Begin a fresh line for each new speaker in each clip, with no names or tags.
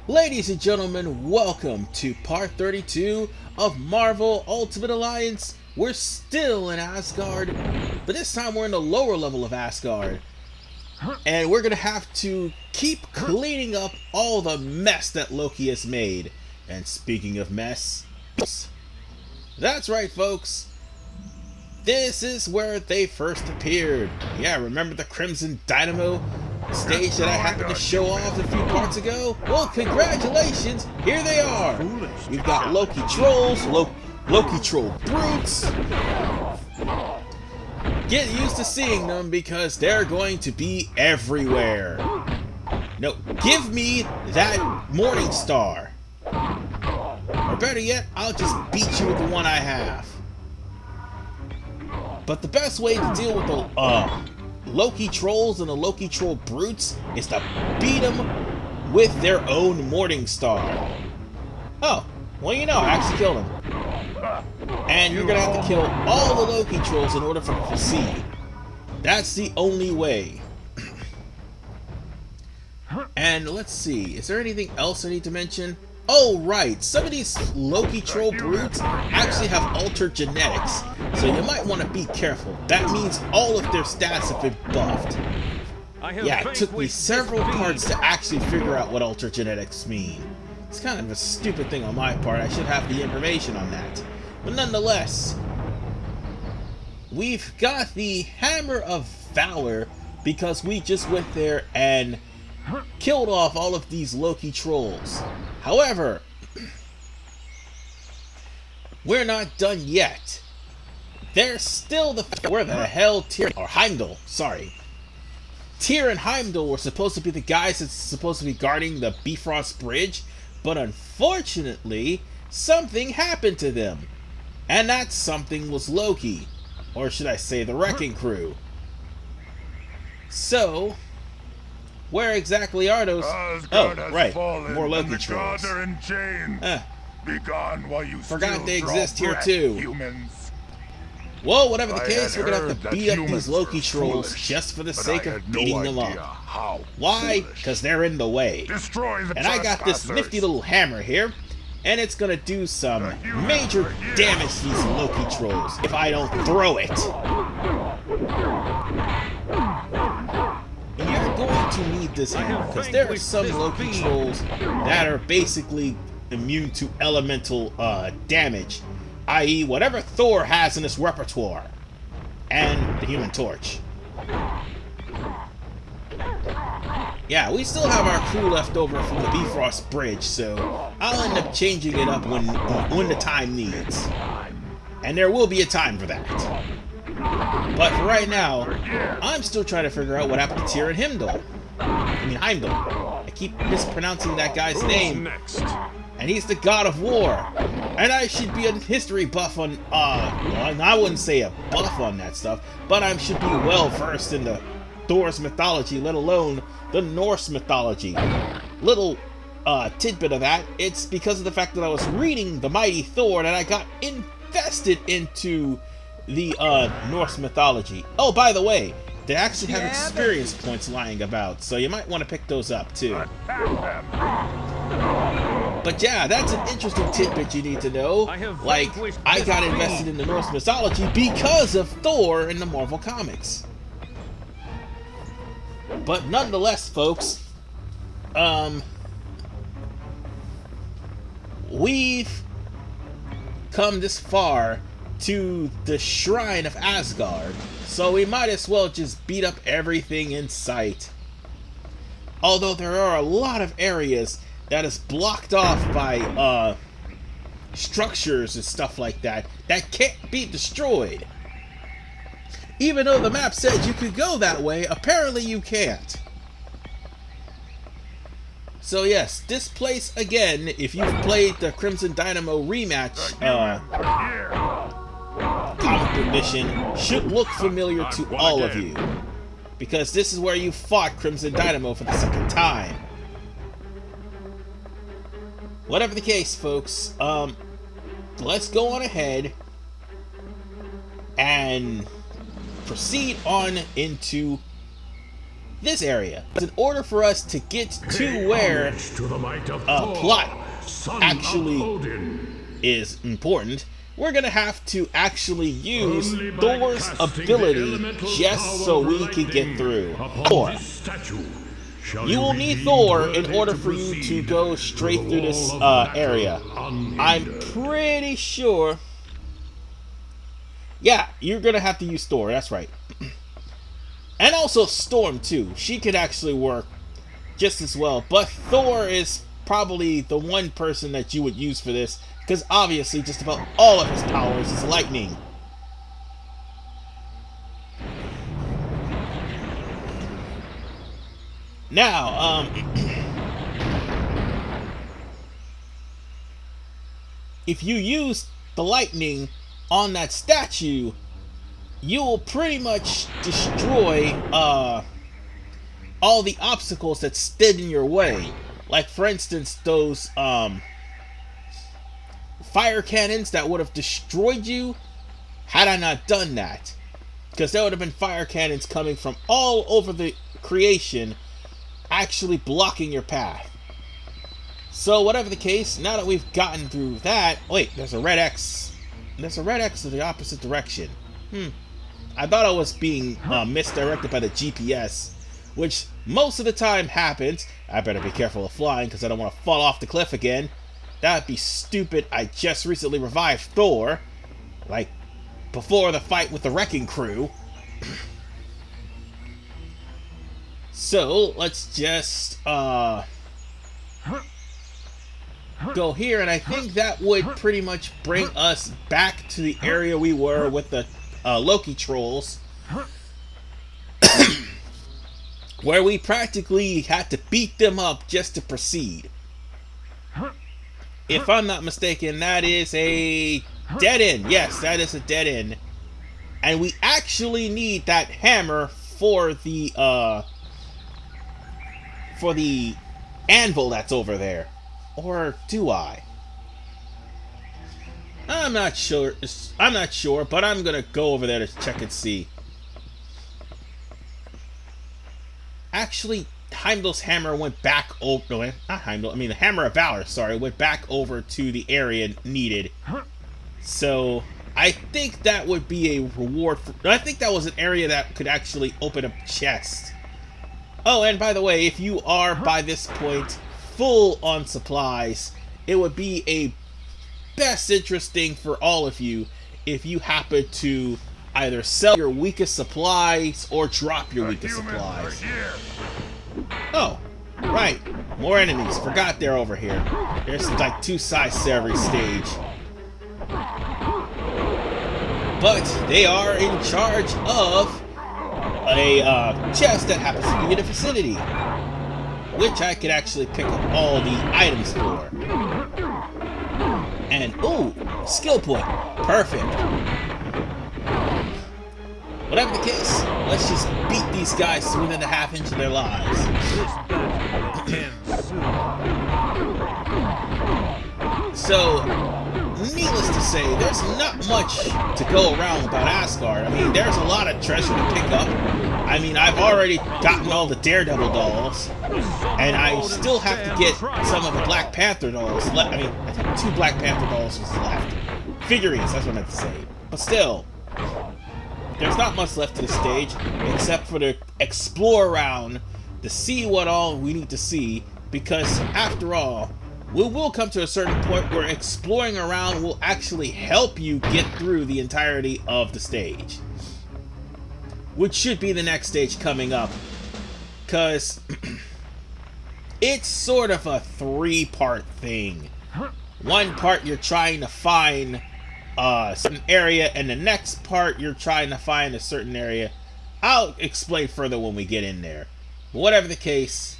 Ladies and gentlemen, welcome to part 32 of Marvel Ultimate Alliance. We're still in Asgard, but this time we're in the lower level of Asgard. And we're gonna have to keep cleaning up all the mess that Loki has made. And speaking of mess, that's right folks, this is where they first appeared. Yeah, remember the Crimson Dynamo stage that I happened to show off a few parts ago? Well, congratulations, here they are. You've got Loki trolls, Loki troll brutes. Get used to seeing them because they're going to be everywhere. No, give me that Morning Star. Or better yet, I'll just beat you with the one I have. But the best way to deal with the Loki trolls and the Loki troll brutes is to beat them with their own Morning Star. Oh, well you know, I actually killed him. And you're gonna have to kill all the Loki trolls in order for them to proceed. That's the only way. And let's see, is there anything else I need to mention? Oh right, some of these Loki troll brutes actually have altered genetics, so you might want to be careful. That means all of their stats have been buffed. Yeah, it took me several parts to actually figure out what altered genetics mean. It's kind of a stupid thing on my part, I should have the information on that. But nonetheless, we've got the Hammer of Valor because we just went there and killed off all of these Loki trolls. However, we're not done yet. There's still where the hell Tyr or Hiemdall, sorry. Tyr and Hiemdall were supposed to be the guys that's supposed to be guarding the Bifrost Bridge, but unfortunately, something happened to them. And that something was Loki, or should I say the Wrecking Crew. So, where exactly are those?
Asgard
right, more Loki trolls. Forgot they exist here too.
Humans.
Well, whatever the case, we're gonna have to beat up these Loki trolls just for the sake of beating them up. Why? Because they're in the way. And I got this nifty little hammer here, and it's gonna do some major damage to these Loki trolls if I don't throw it. You're going to need this hammer because there are some Loki trolls that are basically immune to elemental damage, i.e. whatever Thor has in his repertoire, and the Human Torch. Yeah, we still have our crew left over from the Bifrost Bridge, so I'll end up changing it up when the time needs. And there will be a time for that. But for right now, I'm still trying to figure out what happened to Tyr and Hiemdall. Hiemdall. I keep mispronouncing that guy's name. And he's the god of war. And I should be a history buff on, well, I wouldn't say a buff on that stuff, but I should be well versed in the Thor's mythology, let alone the Norse mythology. Little tidbit of that, it's because of the fact that I was reading the Mighty Thor that I got invested into the Norse mythology. Oh, by the way, they actually have experience points lying about, so you might want to pick those up too. But yeah, that's an interesting tidbit you need to know. Like, I got invested in the Norse mythology because of Thor in the Marvel Comics. But nonetheless, folks, we've come this far to the Shrine of Asgard, so we might as well just beat up everything in sight. Although there are a lot of areas that is blocked off by structures and stuff like that that can't be destroyed. Even though the map says you could go that way, apparently you can't. So yes, this place again, if you've played the Crimson Dynamo rematch comic book mission, should look familiar to all of you. Because this is where you fought Crimson Dynamo for the second time. Whatever the case, folks, let's go on ahead and proceed on into this area. In order for us to get to where plot actually is important, we're gonna have to actually use Thor's ability just so we can get through. Thor. You will need Thor in order for you to go straight through this area. I'm pretty sure. Yeah, you're gonna have to use Thor, that's right. And also Storm too. She could actually work just as well. But Thor is probably the one person that you would use for this, because obviously just about all of his powers is lightning. Now, if you use the lightning on that statue, you will pretty much destroy all the obstacles that stood in your way. Like, for instance, those fire cannons that would have destroyed you had I not done that. Because there would have been fire cannons coming from all over the creation, actually blocking your path. So whatever the case, now that we've gotten through that... Wait, there's a red X. There's a red X in the opposite direction. I thought I was being misdirected by the GPS, which most of the time happens. I better be careful of flying because I don't want to fall off the cliff again. That'd be stupid. I just recently revived Thor, like before the fight with the Wrecking Crew. So let's just go here, and I think that would pretty much bring us back to the area we were with the Loki trolls, where we practically had to beat them up just to proceed. If I'm not mistaken, that is a dead end. Yes, that is a dead end. And we actually need that hammer for the anvil that's over there. Or do I? I'm not sure. But I'm gonna go over there to check and see. Actually, Heimdall's hammer went back over. No, not Heimdall. I mean, the Hammer of Valor. Sorry, went back over to the area needed. So I think that would be a reward. I think that was an area that could actually open up chests. Oh, and by the way, if you are by this point full on supplies, it would be a best interesting for all of you if you happen to either sell your weakest supplies or drop your weakest supplies. Oh, right. More enemies. Forgot they're over here. There's like 2 sides to every stage. But they are in charge of a chest that happens to be in the vicinity, which I could actually pick up all the items for. And, ooh, skill point. Perfect. Whatever the case, let's just beat these guys to within a half inch of their lives. So, needless to say, there's not much to go around about Asgard. I mean, there's a lot of treasure to pick up. I mean, I've already gotten all the Daredevil dolls, and I still have to get some of the Black Panther dolls left. I mean, I think 2 Black Panther dolls was left. Figurines, that's what I meant to say. But still, there's not much left to the stage, except for the explore around to see what all we need to see, because after all, we will come to a certain point where exploring around will actually help you get through the entirety of the stage. Which should be the next stage coming up. Because it's sort of a 3-part thing. One part you're trying to find a certain area, and the next part you're trying to find a certain area. I'll explain further when we get in there. But whatever the case,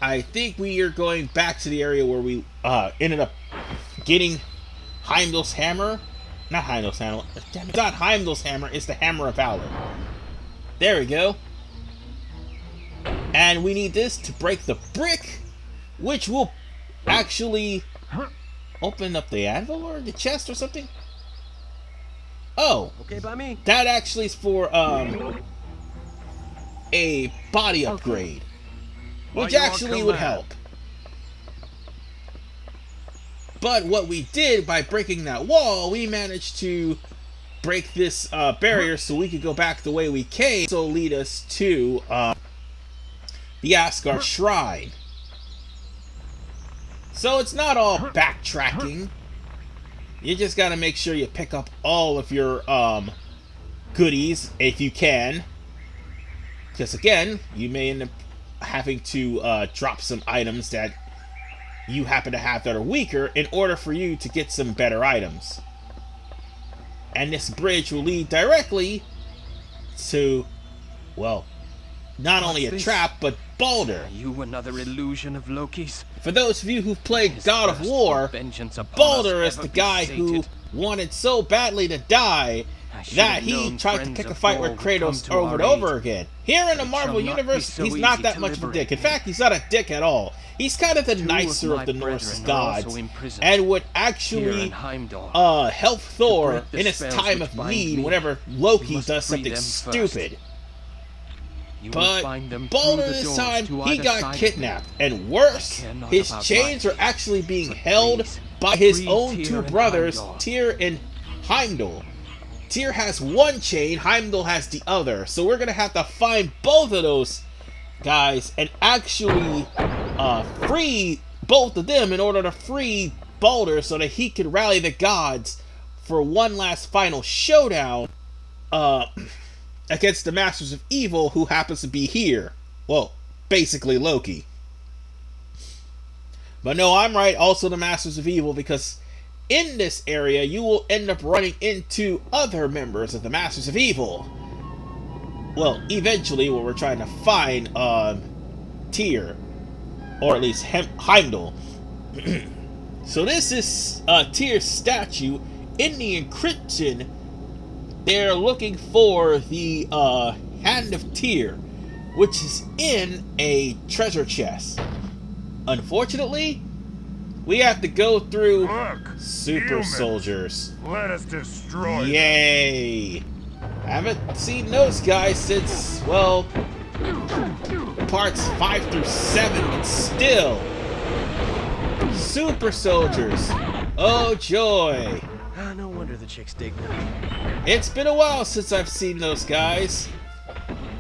I think we are going back to the area where we ended up getting Heimdall's hammer. Not Heimdall's hammer. Damn it. It's not Heimdall's hammer, it's the Hammer of Valor. There we go. And we need this to break the brick, which will actually open up the anvil or the chest or something. Oh.
Okay by me.
That actually is for a body upgrade, which actually would help. But what we did by breaking that wall, we managed to break this barrier so we could go back the way we came, so lead us to the Asgard Shrine. So it's not all backtracking. You just gotta make sure you pick up all of your goodies if you can. Because again, you may end up having to drop some items that you happen to have that are weaker in order for you to get some better items. And this bridge will lead directly to, well, not only a trap, but Baldur.
Are you another illusion of Loki's?
For those of you who've played God of War, Baldur is the guy who wanted so badly to die that he tried to pick a fight with Kratos over and over again. Here in the Marvel Universe, he's not that much of a dick. In fact, he's not a dick at all. He's kind of the nicer of the Norse gods, and would actually help Thor in his time of need whenever Loki does something stupid. But Baldur this time, he got kidnapped, and worse, his chains are actually being held by his own two brothers, Tyr and Hiemdall. Tyr has one chain, Heimdall has the other, so we're gonna have to find both of those guys and actually free both of them in order to free Baldur so that he can rally the gods for one last final showdown against the Masters of Evil, who happens to be here. Well, basically Loki. But no, I'm right, also the Masters of Evil, because in this area you will end up running into other members of the Masters of Evil. Well, eventually, when we're trying to find Tyr, or at least Heimdall. So this is Tyr's statue. In the encryption, they're looking for the Hand of Tyr, which is in a treasure chest. Unfortunately, we have to go through super soldiers.
Let us destroy them.
Yay! I haven't seen those guys since, well, parts 5 through 7, but still. Super soldiers. Oh joy.
No wonder the chicks dig them.
It's been a while since I've seen those guys.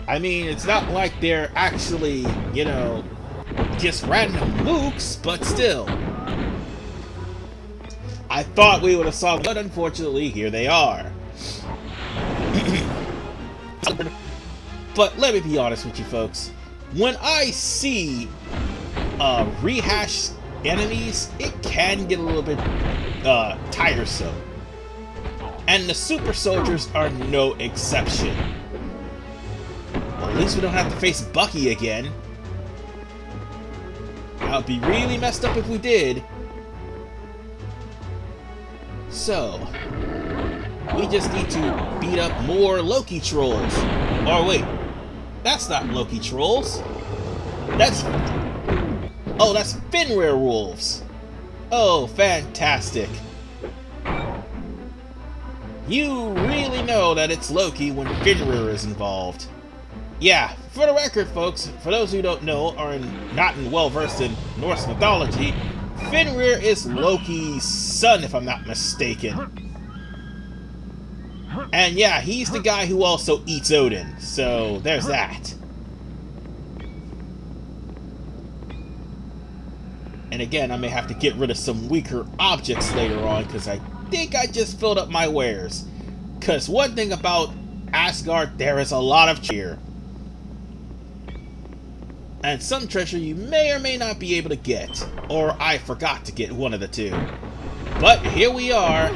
I mean, it's not like they're actually, you know, just random mooks, but still. I thought we would have saw them, but unfortunately, here they are. But let me be honest with you folks. When I see rehashed enemies, it can get a little bit tiresome. And the super soldiers are no exception. Well, at least we don't have to face Bucky again. That would be really messed up if we did. So, we just need to beat up more Loki trolls. Or wait, that's not Loki trolls. That's Fenrir wolves. Oh, fantastic. You really know that it's Loki when Fenrir is involved. Yeah, for the record, folks, for those who don't know or not well versed in Norse mythology, Fenrir is Loki's son, if I'm not mistaken. And yeah, he's the guy who also eats Odin, so there's that. And again, I may have to get rid of some weaker objects later on, because I think I just filled up my wares. Because one thing about Asgard, there is a lot of cheer. And some treasure you may or may not be able to get. Or I forgot to get, one of the two. But here we are.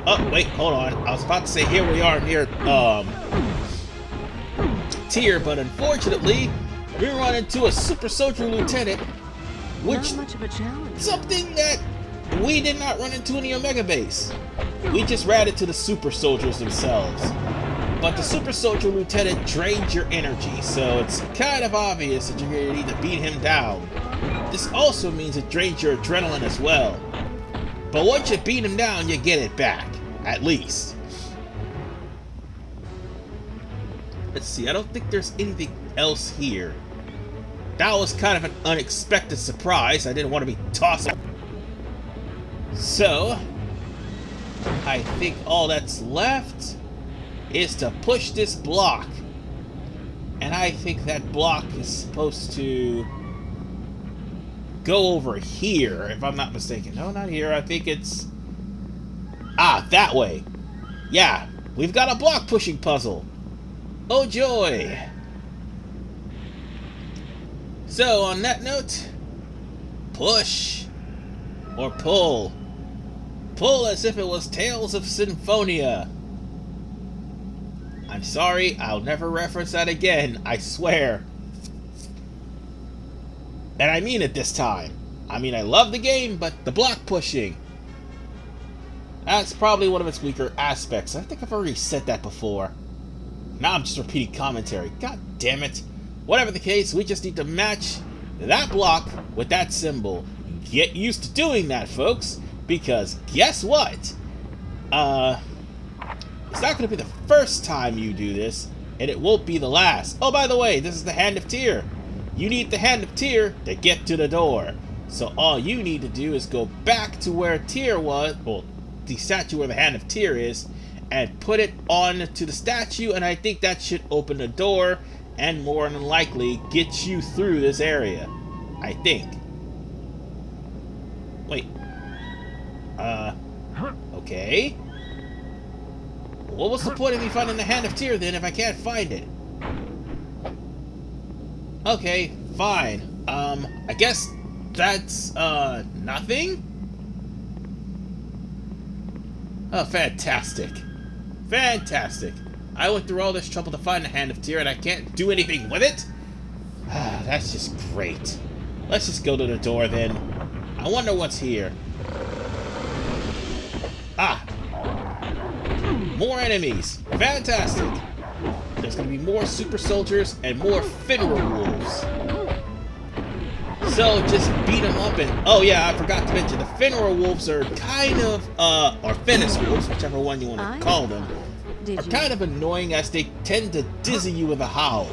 Oh, wait, hold on. I was about to say here we are near Tyr, but unfortunately, we run into a super soldier lieutenant, which
not much of a challenge.
Something that we did not run into in the Omega base. We just ran into the super soldiers themselves. But the super soldier lieutenant drains your energy, so it's kind of obvious that you're going to need to beat him down. This also means it drains your adrenaline as well. But once you beat him down, you get it back, at least. Let's see, I don't think there's anything else here. That was kind of an unexpected surprise. I didn't want to be tossed. So, I think all that's left is to push this block. And I think that block is supposed to go over here, if I'm not mistaken. No, not here. I think it's... Ah, that way. Yeah, we've got a block pushing puzzle. Oh joy! So, on that note, push or pull. Pull as if it was Tales of Symphonia. I'm sorry, I'll never reference that again, I swear. And I mean it this time. I mean, I love the game, but the block pushing, that's probably one of its weaker aspects. I think I've already said that before. Now I'm just repeating commentary. God damn it. Whatever the case, we just need to match that block with that symbol. Get used to doing that, folks, because guess what? It's not going to be the first time you do this, and it won't be the last. Oh, by the way, this is the Hand of Tyr. You need the Hand of Tyr to get to the door. So all you need to do is go back to where Tyr was, well, the statue where the Hand of Tyr is, and put it on to the statue, and I think that should open the door and more than likely get you through this area. I think. Wait. Okay. What was the point of me finding the Hand of Tyr then if I can't find it? Okay, fine. I guess that's, nothing? Oh, fantastic. Fantastic. I went through all this trouble to find the Hand of Tyr and I can't do anything with it? That's just great. Let's just go to the door then. I wonder what's here. Ah! More enemies. Fantastic. There's going to be more super soldiers and more Finra wolves. So just beat them up and... Oh yeah, I forgot to mention, the Finra wolves are kind of, or Finnis wolves, whichever one you want to call them, are kind of annoying as they tend to dizzy you with a howl.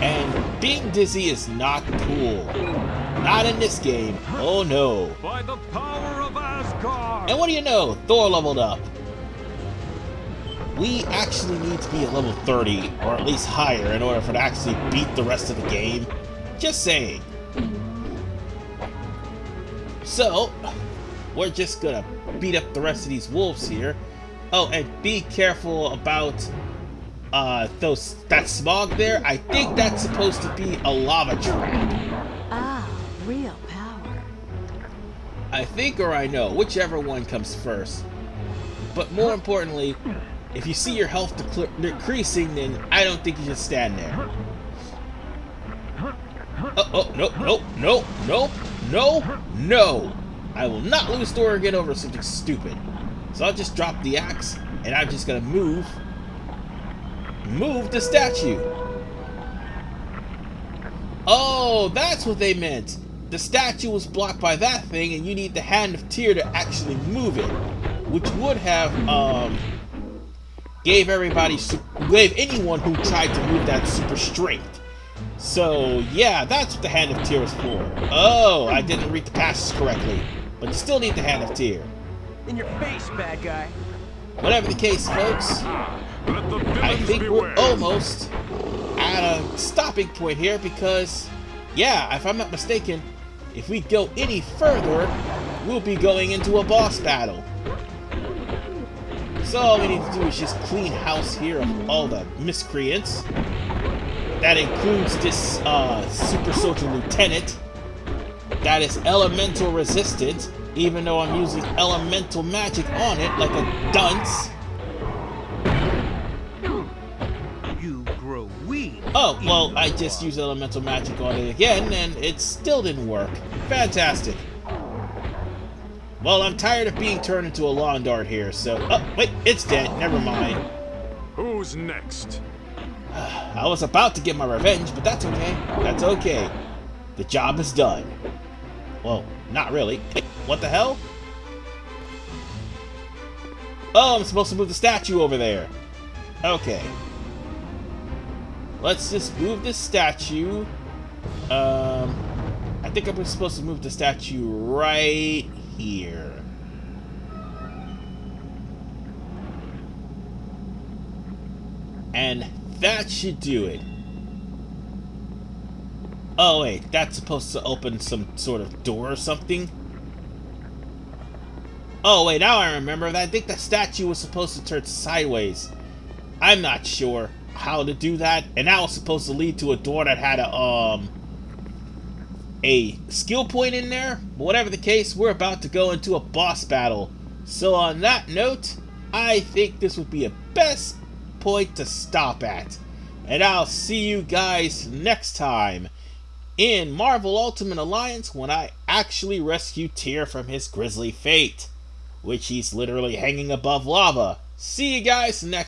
And being dizzy is not cool. Not in this game. Oh no.
By the power of Asgard.
And what do you know? Thor leveled up. We actually need to be at level 30, or at least higher, in order for to actually beat the rest of the game. Just saying. So, we're just gonna beat up the rest of these wolves here. Oh, and be careful about that smog there. I think that's supposed to be a lava trap.
Ah, real power.
I think, or I know, whichever one comes first. But more importantly, if you see your health decreasing, then I don't think you should stand there. Oh, no. I will not lose Thor again over something stupid. So I'll just drop the axe, and I'm just gonna move the statue. Oh, that's what they meant. The statue was blocked by that thing, and you need the Hand of Tyr to actually move it, which would have gave anyone who tried to move that super strength. So yeah, that's what the Hand of Tyr is for. Oh, I didn't read the passages correctly, but you still need the Hand of Tyr.
In your face, bad guy.
Whatever the case, folks, I think we're almost at a stopping point here because, yeah, if I'm not mistaken, if we go any further, we'll be going into a boss battle. So all we need to do is just clean house here of all the miscreants. That includes this super soldier lieutenant that is elemental resistant, even though I'm using elemental magic on it like a dunce.
You grow weak.
Oh, well, I just used elemental magic on it again, and it still didn't work. Fantastic. Well, I'm tired of being turned into a lawn dart here, so... Oh, wait, it's dead. Never mind.
Who's next?
I was about to get my revenge, but that's okay. That's okay. The job is done. Well, not really. What the hell? Oh, I'm supposed to move the statue over there. Okay. let's just move this statue. I think I'm supposed to move the statue right here. And that should do it. Oh wait, that's supposed to open some sort of door or something? Oh wait, now I remember that I think the statue was supposed to turn sideways. I'm not sure how to do that, and that was supposed to lead to a door that had a skill point in there. But whatever the case, we're about to go into a boss battle. So on that note, I think this would be a best point to stop at. And I'll see you guys next time in Marvel Ultimate Alliance when I actually rescue Tyr from his grisly fate, which he's literally hanging above lava. See you guys next